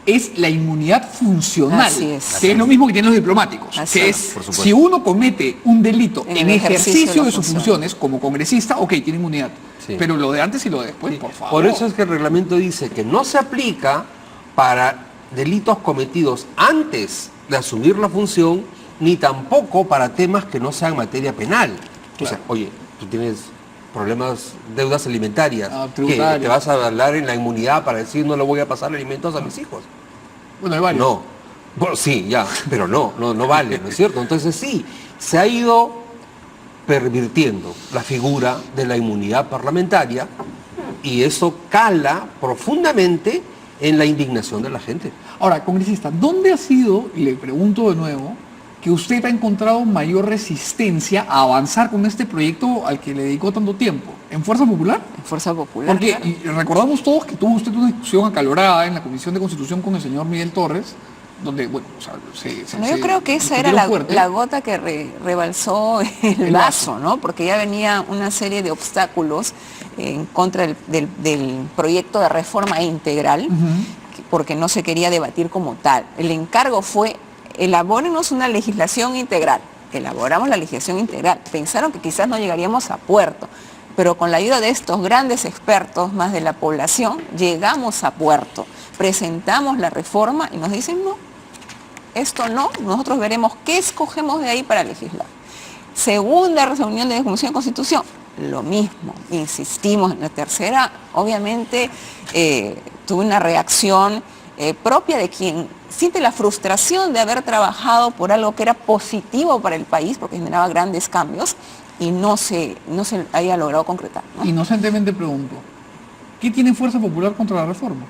es la inmunidad funcional, Así es. que es lo mismo que tienen los diplomáticos, Así que es, es, por supuesto. si uno comete un delito En en el ejercicio ejercicio de de la sus función. funciones como congresista, ok, tiene inmunidad. Sí. Pero lo de antes y lo de después, Sí. por favor. Por eso es que el reglamento dice que no se aplica para delitos cometidos antes de asumir la función, ni tampoco para temas que no sean materia penal. O sea, oye, tú tienes problemas, deudas alimentarias, que tributarias. te vas a hablar en la inmunidad para decir no le voy a pasar alimentos a mis hijos. Bueno, hay varios. No. Bueno, sí, ya, pero no vale, ¿no es cierto? Entonces sí, se ha ido pervirtiendo la figura de la inmunidad parlamentaria y eso cala profundamente en la indignación de la gente. Ahora, congresista, ¿dónde ha sido, y le pregunto de nuevo, que usted ha encontrado mayor resistencia a avanzar con este proyecto al que le dedicó tanto tiempo? ¿En Fuerza Popular? Fuerza Popular. Porque claro. y recordamos todos que tuvo usted una discusión acalorada en la Comisión de Constitución con el señor Miguel Torres, donde, bueno, o sea, Yo creo que esa era discutieron fuerte. la gota que rebalsó el vaso, ¿no? Porque ya venía una serie de obstáculos en contra del proyecto de reforma integral, porque no se quería debatir como tal. El encargo fue, elabórenos una legislación integral. Elaboramos la legislación integral. Pensaron que quizás no llegaríamos a puerto, pero con la ayuda de estos grandes expertos, más de la población, llegamos a puerto. Presentamos la reforma y nos dicen no. Esto no, nosotros veremos qué escogemos de ahí para legislar. Segunda reunión de la Comisión de Constitución, lo mismo, insistimos. En la tercera, obviamente, tuve una reacción propia de quien siente la frustración de haber trabajado por algo que era positivo para el país, porque generaba grandes cambios, y no se haya logrado concretar, ¿no? Inocentemente pregunto, ¿qué tiene Fuerza Popular contra la reforma?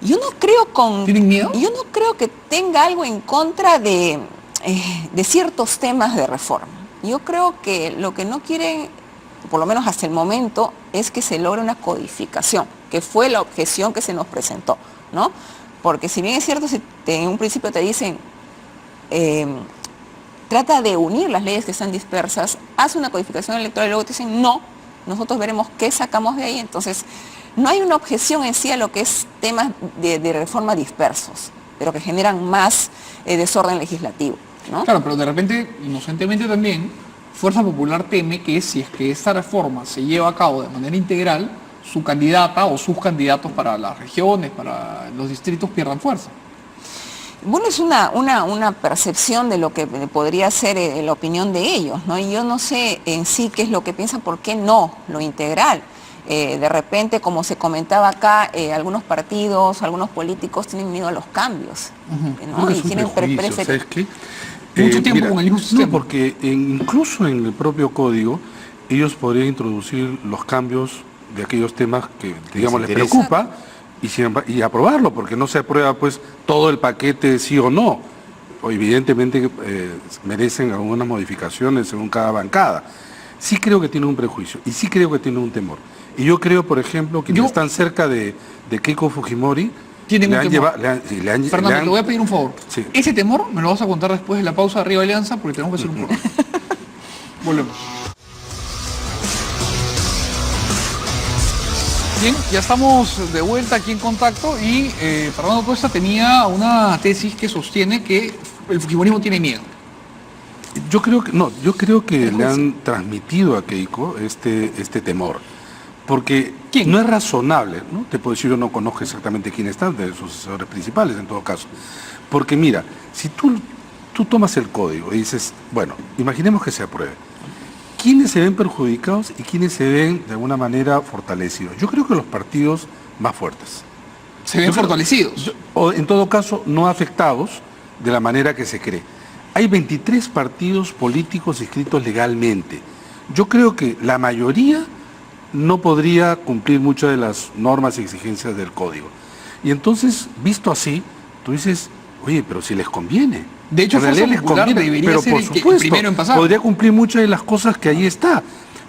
Yo no creo ¿Tienen miedo? Yo no creo que tenga algo en contra de ciertos temas de reforma. Yo creo que lo que no quieren, por lo menos hasta el momento, es que se logre una codificación, que fue la objeción que se nos presentó, ¿no? Porque si bien es cierto, si en un principio te dicen, trata de unir las leyes que están dispersas, haz una codificación electoral y luego te dicen, no, nosotros veremos qué sacamos de ahí. Entonces, no hay una objeción en sí a lo que es temas de reforma dispersos, pero que generan más desorden legislativo, ¿no? Claro, pero de repente, inocentemente también, Fuerza Popular teme que si es que esta reforma se lleva a cabo de manera integral, su candidata o sus candidatos para las regiones, para los distritos pierdan fuerza. Bueno, es una percepción de lo que podría ser la opinión de ellos, ¿no? Y yo no sé en sí qué es lo que piensan, por qué no lo integral. De repente, como se comentaba acá, algunos partidos, algunos políticos tienen miedo a los cambios, ¿no? Creo que Y es un tienen prejuicio, ¿sabes qué? Mucho tiempo con el mismo sistema. No, porque incluso en el propio código ellos podrían introducir los cambios de aquellos temas que, digamos, les interesa. preocupa y aprobarlo, porque no se aprueba pues todo el paquete sí o no. O evidentemente merecen algunas modificaciones según cada bancada. Sí creo que tiene un prejuicio y sí creo que tiene un temor. Y yo creo, por ejemplo, que están cerca de Keiko Fujimori, tienen un temor. Fernando, te voy a pedir un favor. Sí. Ese temor me lo vas a contar después de la pausa de Arriba Alianza, porque tenemos que hacer un programa. Volvemos. Bien, ya estamos de vuelta aquí en Contacto y Fernando Cuesta tenía una tesis que sostiene que el fujimorismo tiene miedo. Yo creo que le han transmitido a Keiko este temor, porque ¿Quién? No es razonable, ¿no? Te puedo decir, yo no conozco exactamente quién está, de sus asesores principales en todo caso, porque mira, si tú tomas el código y dices, bueno, imaginemos que se apruebe, ¿quiénes se ven perjudicados y quiénes se ven de alguna manera fortalecidos? Yo creo que los partidos más fuertes. Se ven fortalecidos. O en todo caso, no afectados de la manera que se cree. Hay 23 partidos políticos inscritos legalmente. Yo creo que la mayoría no podría cumplir muchas de las normas y exigencias del código. Y visto así, tú dices, oye, pero si les conviene. De hecho, Fuerza Popular debería pero ser por el supuesto, primero en pasar. podría cumplir muchas de las cosas que ahí está.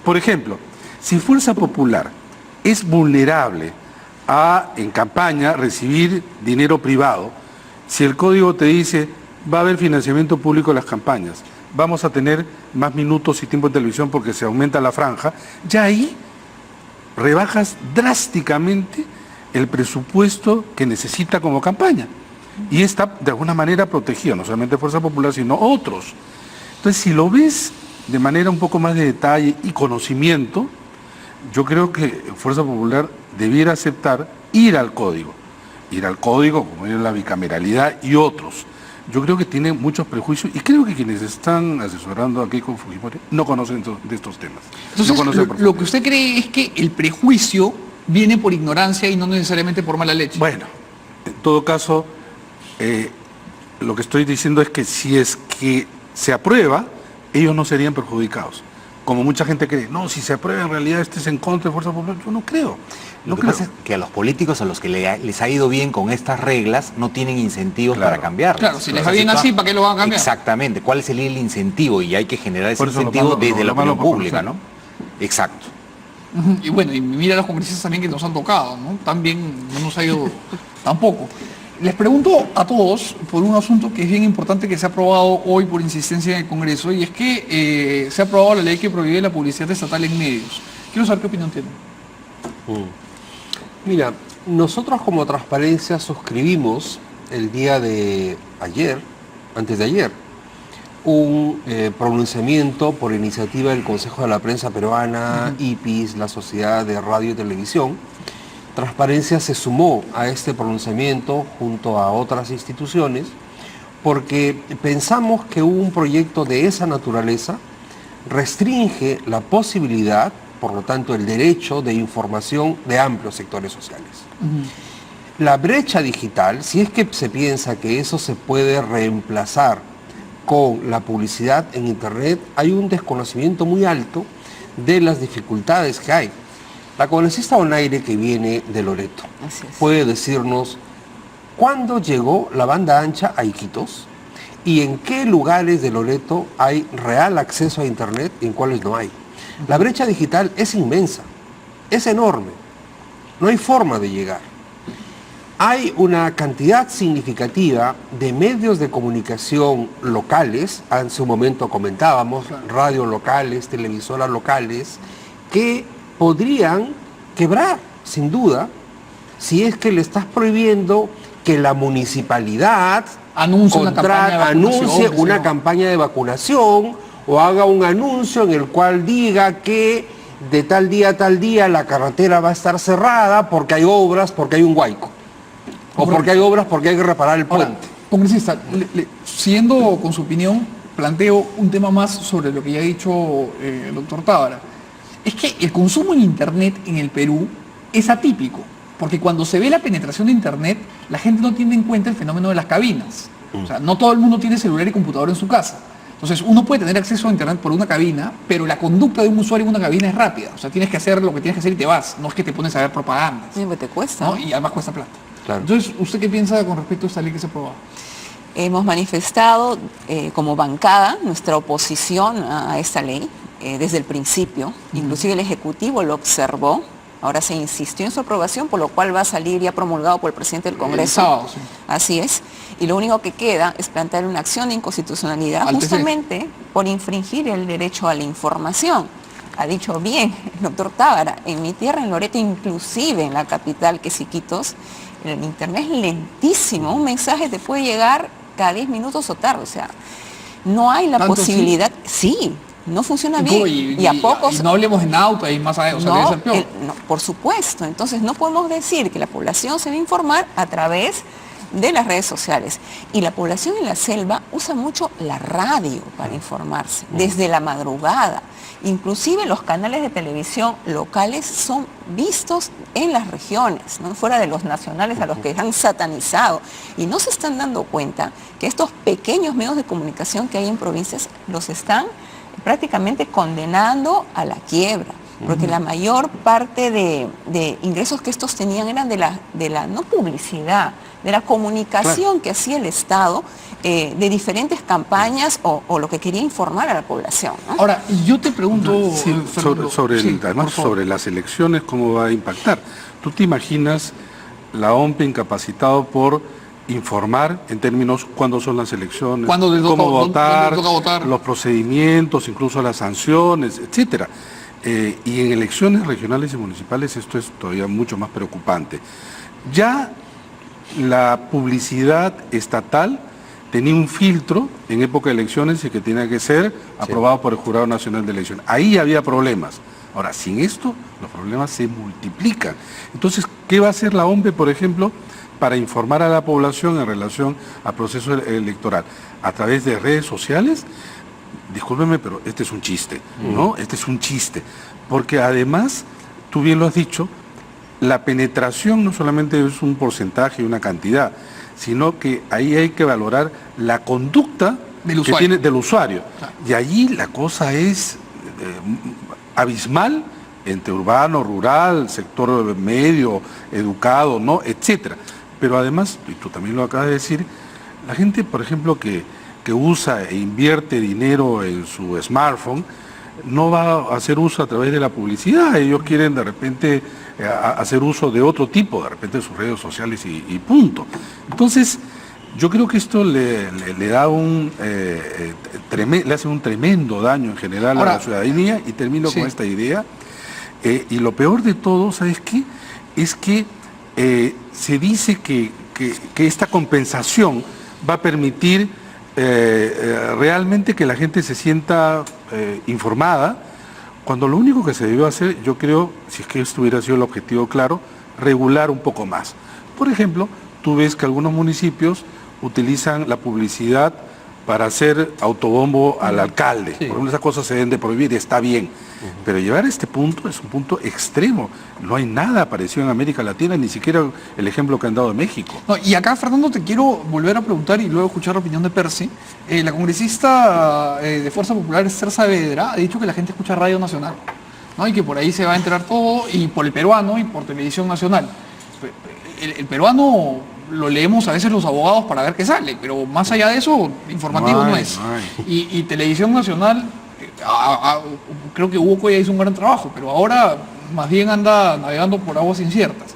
Por ejemplo, si Fuerza Popular es vulnerable a, en campaña, recibir dinero privado, si el código te dice, va a haber financiamiento público de las campañas, vamos a tener más minutos y tiempo en televisión porque se aumenta la franja, ya ahí rebajas drásticamente el presupuesto que necesita como campaña. Y está de alguna manera protegido, no solamente Fuerza Popular, sino otros. Entonces, si lo ves de manera un poco más de detalle y conocimiento, yo creo que Fuerza Popular debiera aceptar ir al código, como es la bicameralidad y otros. Yo creo que tiene muchos prejuicios y creo que quienes están asesorando aquí con Fujimori no conocen de estos temas. Entonces, no conocen lo que usted cree es que el prejuicio viene por ignorancia y no necesariamente por mala leche. Bueno, en todo caso, lo que estoy diciendo es que si es que se aprueba, ellos no serían perjudicados. Como mucha gente cree, no, si se aprueba en realidad este es en contra de Fuerza Popular, yo no creo. Lo que pasa es que a los políticos a los que les ha ido bien con estas reglas no tienen incentivos para cambiarlas. Claro, si les va bien así, ¿para qué lo van a cambiar? Exactamente, ¿cuál es el incentivo? Y hay que generar ese Por eso incentivo desde la opinión pública, conocer. ¿no? Exacto. Y bueno, y mira a los congresistas también que nos han tocado, ¿no? También no nos ha ido tampoco. Les pregunto a todos por un asunto que es bien importante que se ha aprobado hoy por insistencia en el Congreso, y es que se ha aprobado la ley que prohíbe la publicidad estatal en medios. Quiero saber qué opinión tienen. Mira, nosotros como Transparencia suscribimos el día de ayer, antes de ayer, un pronunciamiento por iniciativa del Consejo de la Prensa Peruana, IPIS, la Sociedad de Radio y Televisión. Transparencia se sumó a este pronunciamiento junto a otras instituciones porque pensamos que un proyecto de esa naturaleza restringe la posibilidad, por lo tanto el derecho de información de amplios sectores sociales. La brecha digital, si es que se piensa que eso se puede reemplazar con la publicidad en Internet, hay un desconocimiento muy alto de las dificultades que hay. La congresista Bonaire, que viene de Loreto, puede decirnos cuándo llegó la banda ancha a Iquitos y en qué lugares de Loreto hay real acceso a Internet y en cuáles no hay. La brecha digital es inmensa, es enorme, no hay forma de llegar. Hay una cantidad significativa de medios de comunicación locales, hace un momento comentábamos, radios locales, televisoras locales, que podrían quebrar, sin duda, si es que le estás prohibiendo que la municipalidad anuncie una campaña de vacunación o haga un anuncio en el cual diga que de tal día a tal día la carretera va a estar cerrada porque hay obras, porque hay un huaico. O porque hay obras, porque hay que reparar el puente. Ahora, congresista, siguiendo con su opinión, planteo un tema más sobre lo que ya ha dicho el doctor Tábara. Es que el consumo en Internet en el Perú es atípico, porque cuando se ve la penetración de Internet, la gente no tiene en cuenta el fenómeno de las cabinas. O sea, no todo el mundo tiene celular y computadora en su casa. Entonces, uno puede tener acceso a Internet por una cabina, pero la conducta de un usuario en una cabina es rápida. O sea, tienes que hacer lo que tienes que hacer y te vas. No es que te pones a ver propagandas. Sí, pues te cuesta. ¿No? Y además cuesta plata. Claro. Entonces, ¿usted qué piensa con respecto a esta ley que se ha aprobado? Hemos manifestado como bancada nuestra oposición a esta ley desde el principio. Inclusive el Ejecutivo lo observó. Ahora se insistió en su aprobación, por lo cual va a salir ya promulgado por el presidente del Congreso. El sábado, sí. Así es. Y lo único que queda es plantear una acción de inconstitucionalidad Al TC. justamente por infringir el derecho a la información. Ha dicho bien el doctor Tábara, en mi tierra, en Loreto, inclusive en la capital, que es Iquitos, el internet es lentísimo. Un mensaje te puede llegar cada 10 minutos o tarde. O sea, no hay la ¿Tanto posibilidad. Sí, no funciona ¿Cómo? bien. Y a pocos... Y no hablemos en auto y más allá, o sea, debe ser peor. No, por supuesto. Entonces no podemos decir que la población se va a informar a través de las redes sociales. Y la población en la selva usa mucho la radio para informarse, desde la madrugada. Inclusive los canales de televisión locales son vistos en las regiones, ¿no? Fuera de los nacionales a los que han satanizado. Y no se están dando cuenta que estos pequeños medios de comunicación que hay en provincias los están prácticamente condenando a la quiebra. Porque la mayor parte de ingresos que estos tenían eran de la no publicidad, de la comunicación que hacía el Estado, de diferentes campañas o lo que quería informar a la población, ¿no? Ahora, yo te pregunto, Sí, Fernando, además sobre las elecciones, ¿cómo va a impactar? ¿Tú te imaginas la OMP incapacitado por informar en términos cuándo son las elecciones, ¿Cuándo le toca- cómo votar, dónde toca votar? los procedimientos, incluso las sanciones, etcétera? Y en elecciones regionales y municipales esto es todavía mucho más preocupante. Ya la publicidad estatal tenía un filtro en época de elecciones y que tenía que ser aprobado por el Jurado Nacional de Elecciones. Ahí había problemas. Ahora, sin esto, los problemas se multiplican. Entonces, ¿qué va a hacer la OMPE, por ejemplo, para informar a la población en relación al proceso electoral? ¿A través de redes sociales? Discúlpeme, pero este es un chiste, ¿no? Este es un chiste. Porque además, tú bien lo has dicho, la penetración no solamente es un porcentaje y una cantidad, sino que ahí hay que valorar la conducta Del que usuario. tiene del usuario. Claro. Y allí la cosa es abismal entre urbano, rural, sector medio, educado, ¿no? Etcétera. Pero además, y tú también lo acabas de decir, la gente, por ejemplo, que usa e invierte dinero en su smartphone, no va a hacer uso a través de la publicidad. Ellos quieren de repente hacer uso de otro tipo, de repente de sus redes sociales y punto. Entonces, yo creo que esto le da le hace un tremendo daño en general Ahora, a la ciudadanía, y termino sí. con esta idea. Y lo peor de todo, ¿sabes qué? Es que se dice que esta compensación va a permitir realmente que la gente se sienta informada, cuando lo único que se debió hacer, yo creo, si es que esto hubiera sido el objetivo claro, regular un poco más. Por ejemplo, tú ves que algunos municipios utilizan la publicidad para hacer autobombo al alcalde. Sí. Por ejemplo, esas cosas se deben de prohibir y está bien. Pero llevar a este punto es un punto extremo. No hay nada parecido en América Latina, ni siquiera el ejemplo que han dado de México. No, y acá, Fernando, te quiero volver a preguntar y luego escuchar la opinión de Percy. La congresista de Fuerza Popular, Esther Saavedra, ha dicho que la gente escucha Radio Nacional, ¿no? Y que por ahí se va a enterar todo, y por el peruano y por Televisión Nacional. El peruano lo leemos a veces los abogados para ver qué sale, pero más allá de eso, informativo no es. Y Televisión Nacional, creo que Hugo Coya hizo un gran trabajo, pero ahora más bien anda navegando por aguas inciertas.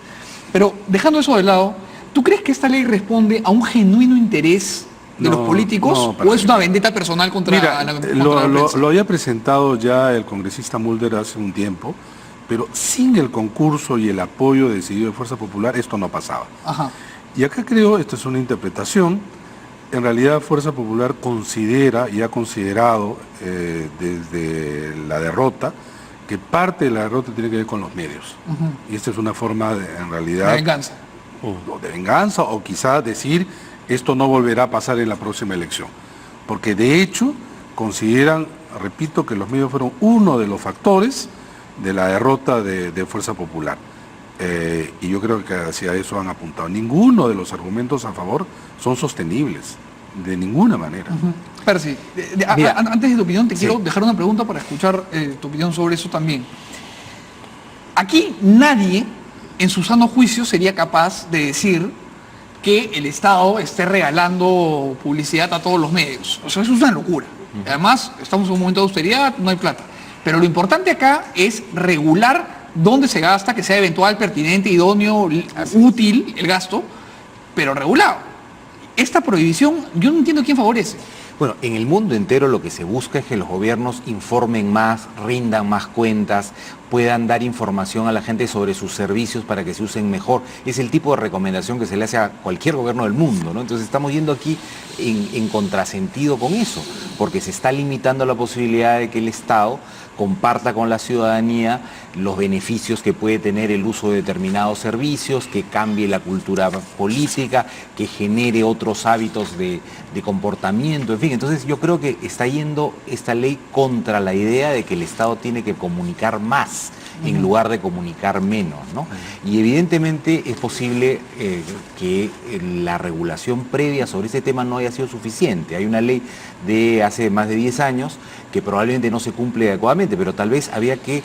Pero dejando eso de lado, ¿tú crees que esta ley responde a un genuino interés de los políticos, o es una vendetta personal contra la prensa? Lo había presentado ya el congresista Mulder hace un tiempo, pero sin el concurso y el apoyo decidido de Fuerza Popular esto no pasaba. Ajá. Y acá creo, esto es una interpretación, en realidad Fuerza Popular considera y ha considerado desde la derrota que parte de la derrota tiene que ver con los medios. Y esta es una forma en realidad La venganza. de venganza, o quizá decir esto no volverá a pasar en la próxima elección. Porque de hecho consideran, repito, que los medios fueron uno de los factores de la derrota de Fuerza Popular. Y yo creo que hacia eso han apuntado. Ninguno de los argumentos a favor son sostenibles, de ninguna manera. Percy, Mira, antes de tu opinión, te sí. quiero dejar una pregunta para escuchar tu opinión sobre eso también. Aquí nadie, en su sano juicio, sería capaz de decir que el Estado esté regalando publicidad a todos los medios. O sea, eso es una locura. Además, estamos en un momento de austeridad, no hay plata. Pero lo importante acá es regular dónde se gasta, que sea eventual, pertinente, idóneo, útil el gasto, pero regulado. Esta prohibición, yo no entiendo quién favorece. Bueno, en el mundo entero lo que se busca es que los gobiernos informen más, rindan más cuentas, puedan dar información a la gente sobre sus servicios para que se usen mejor. Es el tipo de recomendación que se le hace a cualquier gobierno del mundo, ¿no? Entonces estamos yendo aquí en contrasentido con eso, porque se está limitando la posibilidad de que el Estado comparta con la ciudadanía los beneficios que puede tener el uso de determinados servicios, que cambie la cultura política, que genere otros hábitos de comportamiento, en fin. Entonces yo creo que está yendo esta ley contra la idea de que el Estado tiene que comunicar más en lugar de comunicar menos, ¿no? Y evidentemente es posible que la regulación previa sobre este tema no haya sido suficiente. Hay una ley de hace más de 10 años que probablemente no se cumple adecuadamente, pero tal vez había que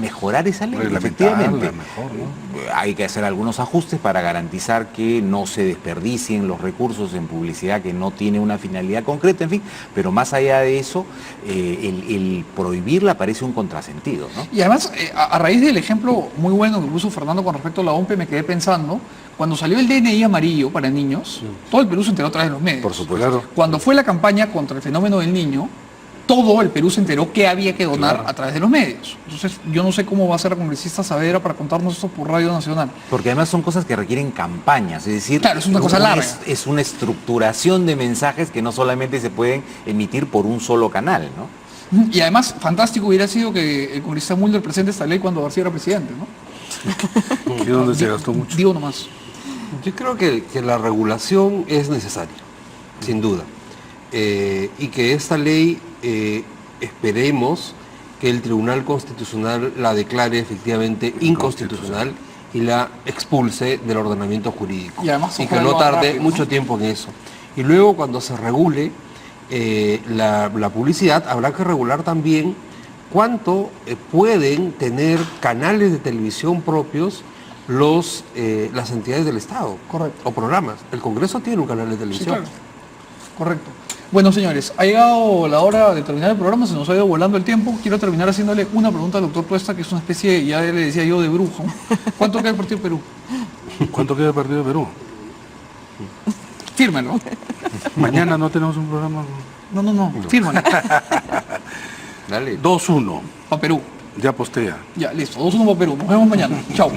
mejorar esa ley, efectivamente. Mejor, ¿no? Hay que hacer algunos ajustes para garantizar que no se desperdicien los recursos en publicidad que no tiene una finalidad concreta, en fin, pero más allá de eso, el prohibirla parece un contrasentido, ¿no? Y además, a raíz del ejemplo muy bueno que puso Fernando con respecto a la OMPE, me quedé pensando, cuando salió el DNI amarillo para niños, todo el Perú se enteró a través de los medios. Por supuesto. Claro. Cuando fue la campaña contra el fenómeno del niño, todo el Perú se enteró que había que donar a través de los medios. Entonces, yo no sé cómo va a ser la congresista Saavedra para contarnos esto por Radio Nacional. Porque además son cosas que requieren campañas, es decir, Claro, es una cosa larga. Es una estructuración de mensajes que no solamente se pueden emitir por un solo canal, ¿no? Y además, fantástico hubiera sido que el congresista Mulder presente esta ley cuando García era presidente, ¿no? ¿Y dónde se gastó mucho? Digo nomás. Yo creo que la regulación es necesaria, sin duda. Y que esta ley, esperemos que el Tribunal Constitucional la declare efectivamente inconstitucional y la expulse del ordenamiento jurídico. Y además, que ojalá no lo haga tarde rápido, ¿no? mucho tiempo en eso. Y luego cuando se regule la publicidad, habrá que regular también cuánto pueden tener canales de televisión propios las entidades del Estado. Correcto. O programas. El Congreso tiene un canal de Sí, televisión. claro. Correcto. Bueno, señores, ha llegado la hora de terminar el programa, se nos ha ido volando el tiempo. Quiero terminar haciéndole una pregunta al doctor Tuesta, que es una especie, ya le decía yo, de brujo. ¿Cuánto queda el partido de Perú? ¿Cuánto queda el partido de Perú? Fírmelo. Mañana no tenemos un programa. No, fírmalo. Dale. 2-1. Para Perú. Ya postea. Ya, listo. 2-1 para Perú. Nos vemos mañana. Chao.